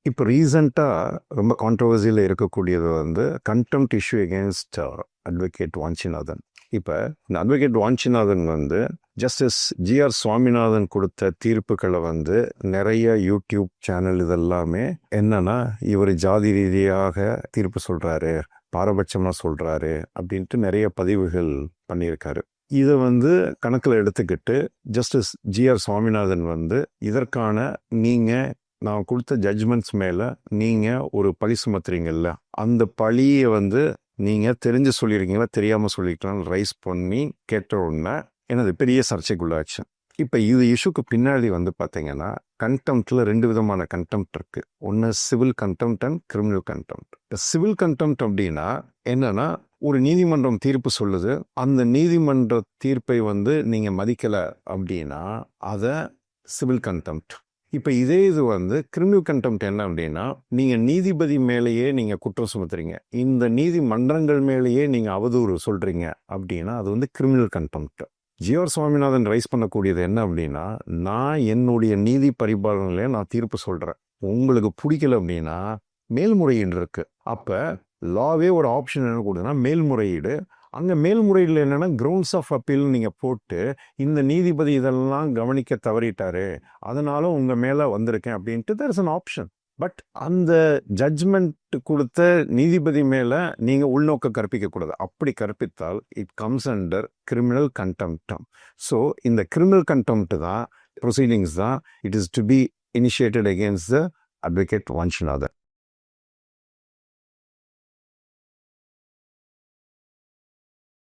இப்போ ரீசண்டாக ரொம்ப கான்ட்ரவர்சியில் இருக்கக்கூடியது வந்து contempt issue against advocate Vanchinathan. இப்போ இந்த அட்வொகேட் வாஞ்சிநாதன் வந்து ஜஸ்டிஸ் ஜிஆர் சுவாமிநாதன் கொடுத்த தீர்ப்புகளை வந்து நிறைய யூடியூப் சேனல் இதெல்லாமே என்னன்னா இவர் ஜாதி ரீதியாக தீர்ப்பு சொல்றாரு, பாரபட்சமாக சொல்றாரு அப்படின்ட்டு நிறைய பதிவுகள் பண்ணியிருக்காரு. இதை வந்து கணக்கில் எடுத்துக்கிட்டு ஜஸ்டிஸ் ஜிஆர் சுவாமிநாதன் வந்து இதற்கான நீங்கள் நான் கொடுத்த ஜட்ஜ்மெண்ட்ஸ் மேலே நீங்கள் ஒரு பழி சுமத்துறீங்கல்ல, அந்த பழியை வந்து நீங்கள் தெரிஞ்சு சொல்லியிருக்கீங்களா தெரியாமல் சொல்லியிருக்கலாம் ரைஸ் பண்ணி கேட்ட உடனே எனது பெரிய சர்ச்சைக்குள்ளாச்சு. இப்போ இது இஷ்யூக்கு பின்னாடி வந்து பார்த்தீங்கன்னா கண்டெம்ட்டில் 2 விதமான கண்டெம்ட் இருக்குது. ஒன்று civil contempt and criminal contempt. Civil contempt அப்படின்னா என்னன்னா, ஒரு நீதிமன்றம் தீர்ப்பு சொல்லுது, அந்த நீதிமன்ற தீர்ப்பை வந்து நீங்கள் மதிக்கலை அப்படின்னா அதை சிவில் கண்டெம்ட். இப்போ இது வந்து கிரிமினல் கண்டெம்ட் என்ன அப்படின்னா, நீங்கள் நீதிபதி மேலேயே நீங்கள் குற்றம் சுமத்துறீங்க, இந்த நீதிமன்றங்கள் மேலேயே நீங்கள் அவதூறு சொல்கிறீங்க அப்படின்னா அது வந்து criminal contempt. GR Swaminathan raise பண்ணக்கூடியது என்ன அப்படின்னா, நான் என்னுடைய நீதி பரிபாலனையில நான் தீர்ப்பு சொல்கிறேன், உங்களுக்கு பிடிக்கல அப்படின்னா மேல்முறையீடு இருக்குது. அப்போ லாவே ஒரு ஆப்ஷன் என்ன கொடுக்குதுன்னா மேல்முறையீடு. அங்கே மேல்முறையீடில் என்னென்னா கிரவுண்ட்ஸ் ஆஃப் அப்பீல் நீங்கள் போட்டு இந்த நீதிபதி இதெல்லாம் கவனிக்க தவறிட்டாரு, அதனால உங்கள் மேலே வந்திருக்கேன் அப்படின்ட்டு there is an option. But அந்த ஜட்ஜ்மெண்ட் கொடுத்த நீதிபதி மேலே நீங்கள் உள்நோக்க கற்பிக்கக்கூடாது. அப்படி கற்பித்தால் it comes under criminal contempt. So இந்த கிரிமினல் கண்டெம்ட் தான் ப்ரொசீடிங்ஸ் தான் it is to be initiated against the advocate Vanchinathan.